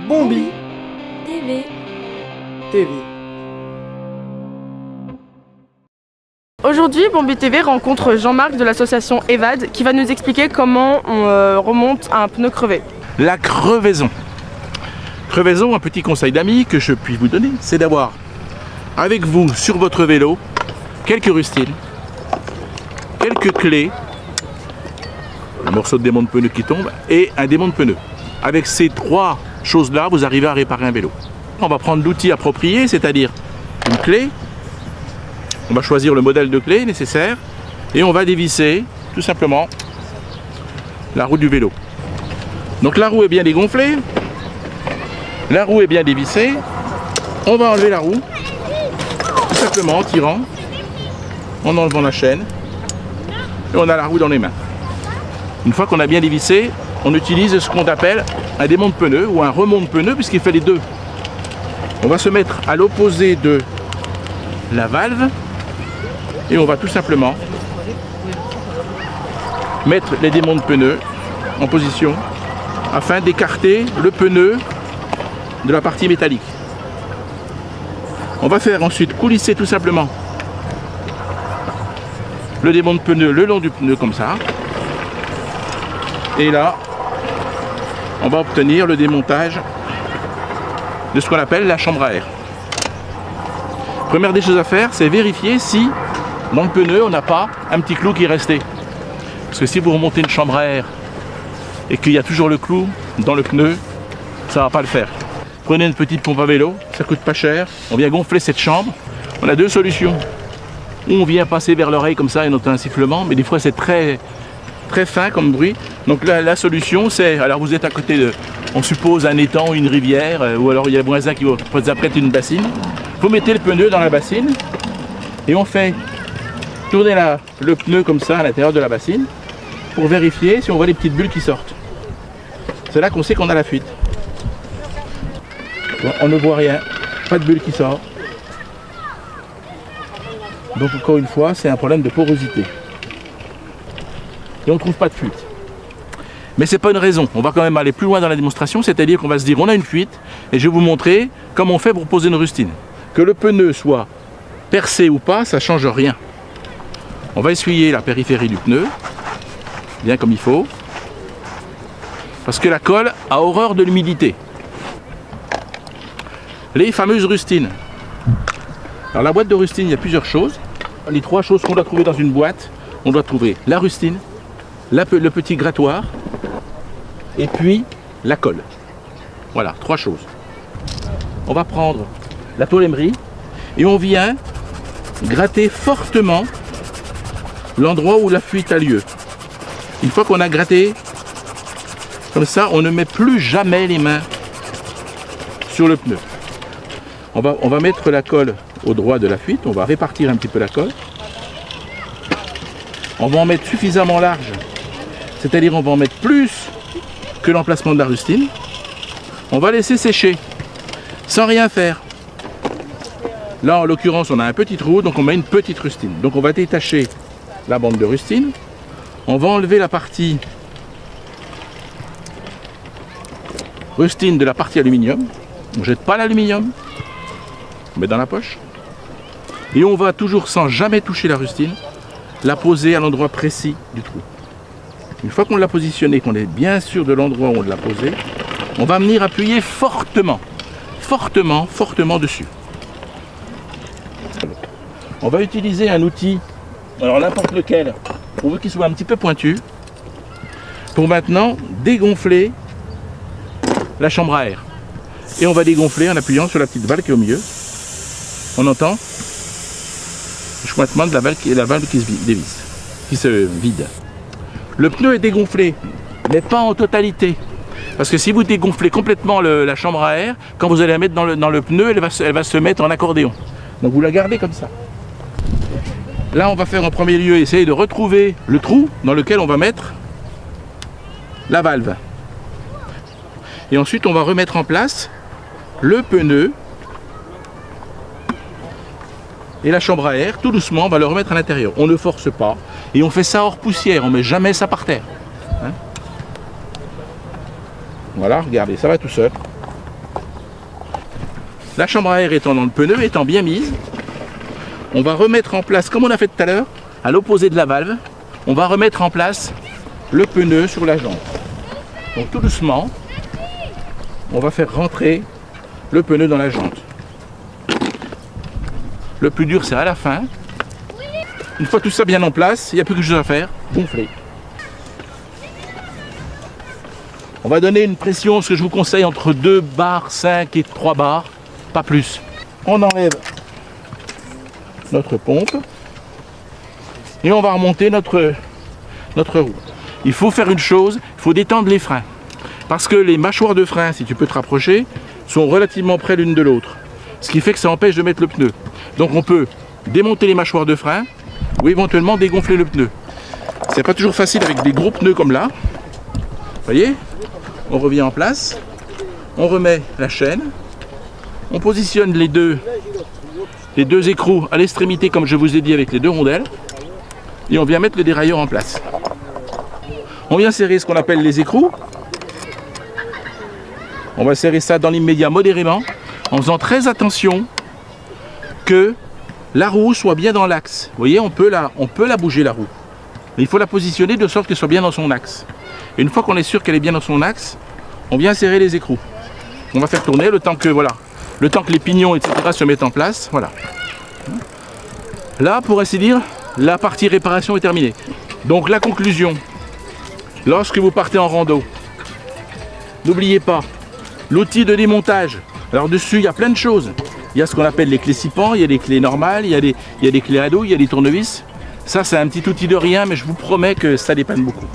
Bombi TV. TV. Aujourd'hui, Bombi TV rencontre Jean-Marc de l'association EVAD qui va nous expliquer comment on remonte un pneu crevé. La crevaison. Crevaison, un petit conseil d'amis que je puis vous donner, c'est d'avoir avec vous sur votre vélo quelques rustines, quelques clés, un morceau de démon de pneu qui tombe et un démon de pneu. Avec ces trois choses-là, vous arrivez à réparer un vélo. On va prendre l'outil approprié, c'est-à-dire une clé. On va choisir le modèle de clé nécessaire et on va dévisser tout simplement la roue du vélo. Donc la roue est bien dégonflée, la roue est bien dévissée. On va enlever la roue tout simplement en tirant, en enlevant la chaîne et on a la roue dans les mains. Une fois qu'on a bien dévissé, on utilise ce qu'on appelle un démon de pneu ou un remont de pneu puisqu'il fait les deux. On va se mettre à l'opposé de la valve et on va tout simplement mettre les démons de pneu en position afin d'écarter le pneu de la partie métallique. On va faire ensuite coulisser tout simplement le démon de pneu le long du pneu comme ça. Et là, on va obtenir le démontage de ce qu'on appelle la chambre à air. Première des choses à faire, c'est vérifier si dans le pneu on n'a pas un petit clou qui est resté. Parce que si vous remontez une chambre à air et qu'il y a toujours le clou dans le pneu, ça ne va pas le faire. Prenez une petite pompe à vélo, ça coûte pas cher. On vient gonfler cette chambre. On a deux solutions. Ou on vient passer vers l'oreille comme ça et noter un sifflement, mais des fois c'est très fin comme bruit. Donc la solution c'est, alors vous êtes à côté de, on suppose un étang ou une rivière, ou alors il y a un voisin qui vous apprête une bassine. Vous mettez le pneu dans la bassine et on fait tourner le pneu comme ça à l'intérieur de la bassine pour vérifier si on voit les petites bulles qui sortent. C'est là qu'on sait qu'on a la fuite. Bon, on ne voit rien, pas de bulle qui sort. Donc encore une fois, c'est un problème de porosité. Et on ne trouve pas de fuite. Mais ce n'est pas une raison. On va quand même aller plus loin dans la démonstration, c'est-à-dire qu'on va se dire on a une fuite et je vais vous montrer comment on fait pour poser une rustine. Que le pneu soit percé ou pas, ça ne change rien. On va essuyer la périphérie du pneu, bien comme il faut, parce que la colle a horreur de l'humidité. Les fameuses rustines. Alors la boîte de rustine, il y a plusieurs choses. Les trois choses qu'on doit trouver dans une boîte, on doit trouver la rustine, le petit grattoir et puis la colle. Voilà, trois choses. On va prendre la tôle emery et on vient gratter fortement l'endroit où la fuite a lieu. Une fois qu'on a gratté comme ça, on ne met plus jamais les mains sur le pneu. On va mettre la colle au droit de la fuite, on va répartir un petit peu la colle. On va en mettre suffisamment large, c'est-à-dire on va en mettre plus que l'emplacement de la rustine. On va laisser sécher, sans rien faire. Là, en l'occurrence, on a un petit trou, donc on met une petite rustine. Donc on va détacher la bande de rustine. On va enlever la partie rustine de la partie aluminium. On ne jette pas l'aluminium, on met dans la poche. Et on va toujours, sans jamais toucher la rustine, la poser à l'endroit précis du trou. Une fois qu'on l'a positionnée, qu'on est bien sûr de l'endroit où on l'a posée, on va venir appuyer fortement, fortement, fortement dessus. On va utiliser un outil, alors n'importe lequel, pourvu qu'il soit un petit peu pointu, pour maintenant dégonfler la chambre à air. Et on va dégonfler en appuyant sur la petite valve qui est au milieu. On entend le chointement de la valve qui se dévisse, qui se vide. Le pneu est dégonflé, mais pas en totalité. Parce que si vous dégonflez complètement la chambre à air, quand vous allez la mettre dans le pneu, elle va se mettre en accordéon. Donc vous la gardez comme ça. Là, on va faire en premier lieu essayer de retrouver le trou dans lequel on va mettre la valve. Et ensuite, on va remettre en place le pneu et la chambre à air. Tout doucement, on va le remettre à l'intérieur. On ne force pas. Et on fait ça hors poussière. On ne met jamais ça par terre. Hein? Voilà, regardez, ça va tout seul. La chambre à air étant dans le pneu, étant bien mise, on va remettre en place, comme on a fait tout à l'heure, à l'opposé de la valve, on va remettre en place le pneu sur la jante. Donc tout doucement, on va faire rentrer le pneu dans la jante. Le plus dur, c'est à la fin. Une fois tout ça bien en place, il n'y a plus que chose à faire, gonfler. On va donner une pression, ce que je vous conseille, entre 2 bars 5 et 3 bars, pas plus. On enlève notre pompe et on va remonter notre roue. Il faut faire une chose, il faut détendre les freins. Parce que les mâchoires de frein, si tu peux te rapprocher, sont relativement près l'une de l'autre. Ce qui fait que ça empêche de mettre le pneu. Donc on peut démonter les mâchoires de frein ou éventuellement dégonfler le pneu. C'est pas toujours facile avec des gros pneus comme là. Vous voyez? On revient en place, on remet la chaîne, on positionne les deux écrous à l'extrémité comme je vous ai dit avec les 2 rondelles et on vient mettre le dérailleur en place. On vient serrer ce qu'on appelle les écrous. On va serrer ça dans l'immédiat modérément en faisant très attention que la roue soit bien dans l'axe. Vous voyez, on peut la bouger la roue. Mais il faut la positionner de sorte qu'elle soit bien dans son axe. Et une fois qu'on est sûr qu'elle est bien dans son axe, on vient serrer les écrous. On va faire tourner le temps que les pignons, etc. se mettent en place. Voilà. Là, pour ainsi dire, la partie réparation est terminée. Donc la conclusion, lorsque vous partez en rando, n'oubliez pas l'outil de démontage. Alors dessus, il y a plein de choses. Il y a ce qu'on appelle les clés scipan, il y a des clés normales, il y a des clés à dos, il y a des tournevis. Ça, c'est un petit outil de rien, mais je vous promets que ça dépanne beaucoup.